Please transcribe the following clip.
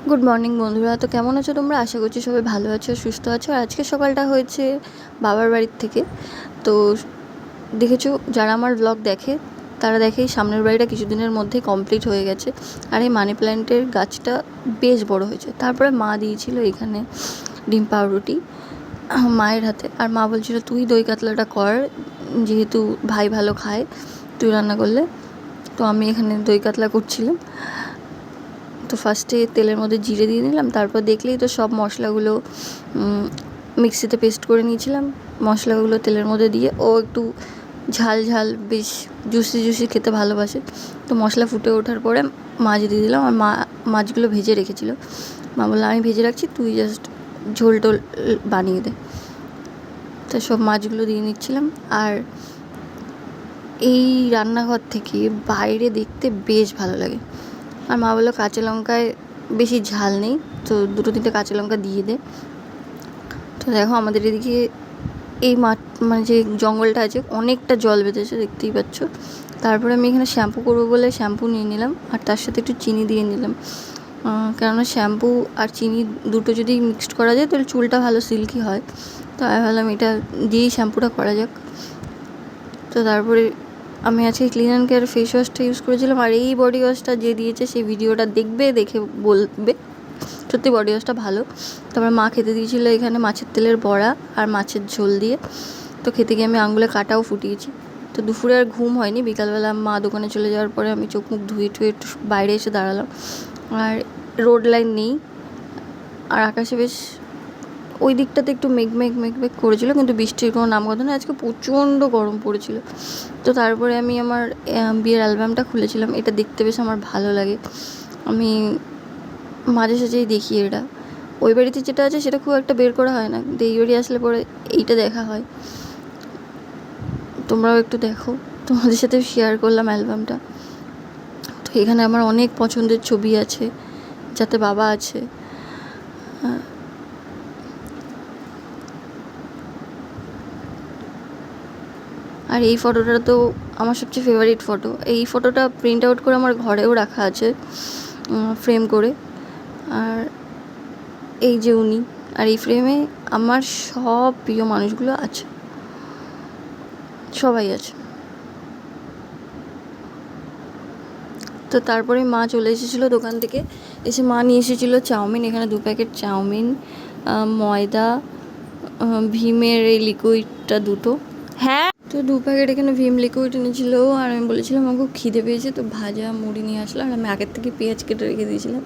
Good morning বন্ধুরা। তো কেমন আছো তোমরা? আশা করছি সবাই ভালো আছো, সুস্থ আছো। আর আজকে সকালটা হয়েছে বাবার বাড়ির থেকে। তো দেখেছো, যারা আমার ব্লগ দেখে তারা দেখেই সামনের বাড়িটা কিছুদিনের মধ্যেই কমপ্লিট হয়ে গেছে। আর এই মানি প্ল্যান্টের গাছটা বেশ বড় হয়েছে। তারপরে মা দিয়েছিল এখানে ডিম পাউরুটি মায়ের হাতে। আর মা বলছিল তুই দই কাতলাটা কর, যেহেতু ভাই ভালো খায়, তুই রান্না করলে। তো আমি এখানে দই কাতলা করছিলাম। তো ফার্স্টে তেলের মধ্যে জিরে দিয়ে নিলাম, তারপর দেখলেই তো সব মশলাগুলো মিক্সিতে পেস্ট করে নিয়েছিলাম। মশলাগুলো তেলের মধ্যে দিয়ে, ও একটু ঝাল ঝাল বেশ জুসি জুসি খেতে ভালোবাসে। তো মশলা ফুটে ওঠার পরে মাছ দিয়ে দিলাম। আর মা মাছগুলো ভেজে রেখেছিল। মা বললো আমি ভেজে রাখছি, তুই জাস্ট ঝোল টোল বানিয়ে দে। তো সব মাছগুলো দিয়ে নিচ্ছিলাম। আর এই রান্নাঘর থেকে বাইরে দেখতে বেশ ভালো লাগে। আর মা বললো কাঁচা লঙ্কায় বেশি ঝাল নেই, তো 2-3টে কাঁচা লঙ্কা দিয়ে দে। তো দেখো আমাদের এদিকে এই মাঠ, মানে যে জঙ্গলটা আছে, অনেকটা জল বেঁধেছে, দেখতেই পাচ্ছ। তারপরে আমি এখানে শ্যাম্পু করবো বলে শ্যাম্পু নিয়ে নিলাম, আর তার সাথে একটু চিনি দিয়ে নিলাম। কেননা শ্যাম্পু আর চিনি দুটো যদি মিক্সড করা যায় তাহলে চুলটা ভালো সিল্কি হয়। তো আমি ভাবলাম এটা দিয়েই শ্যাম্পুটা করা যাক। তো তারপরে আমি আজকে ক্লিন অ্যান্ড কেয়ার ফেস ওয়াশটা ইউজ করেছিলাম। আর এই বডি ওয়াশটা যে দিয়েছে সেই ভিডিওটা দেখবে, দেখে বলবে সত্যি বডি ওয়াশটা ভালো। তারপর মা খেতে দিয়েছিলো এখানে মাছের তেলের বড়া আর মাছের ঝোল দিয়ে। তো খেতে গিয়ে আমি আঙুলে কাটাও ফুটিয়েছি। তো দুপুরে আর ঘুম হয়নি। বিকালবেলা মা দোকানে চলে যাওয়ার পরে আমি চোখ মুখ ধুয়ে টুয়ে একটু বাইরে এসে দাঁড়ালাম। আর রোড লাইন নেই, আর আকাশে বেশ ওই দিকটাতে একটু মেঘ করেছিল, কিন্তু বৃষ্টির কোনো নামগন্ধ নেই। আজকে প্রচণ্ড গরম পড়েছিল। তো তারপরে আমি আমার বিয়ের অ্যালবামটা খুলেছিলাম। এটা দেখতে বেশ আমার ভালো লাগে। আমি মাঝে সাঝেই দেখি এটা। ওই বাড়িতে যেটা আছে সেটা খুব একটা বের করা হয় না, কিন্তু এই বাড়ি আসলে পরে এইটা দেখা হয়। তোমরাও একটু দেখো, তোমাদের সাথে শেয়ার করলাম অ্যালবামটা। তো এখানে আমার অনেক পছন্দের ছবি আছে, যাতে বাবা আছে। আর এই ফটোটা তো আমার সবচেয়ে ফেভারিট ফটো। এই ফটোটা প্রিন্ট আউট করে আমার ঘরেও রাখা আছে ফ্রেম করে। আর এই যে উনি, আর এই ফ্রেমে আমার সব প্রিয় মানুষগুলো আছে, সবাই আছে। তো তারপরে মা চলে এসেছিলো দোকান থেকে। এসে মা নিয়ে এসেছিলো চাউমিন। এখানে 2 প্যাকেট চাউমিন, ময়দা, ভীমের এই লিকুইডটা 2টো। হ্যাঁ, তো 2 প্যাকেট এখানে ভীম লিকুইড এনেছিল। আর আমি বলেছিলাম আমাকে খিদে পেয়েছে, তো ভাজা মুড়ি নিয়ে আসলো। আর আমি আগের থেকে পেঁয়াজ কেটে রেখে দিয়েছিলাম।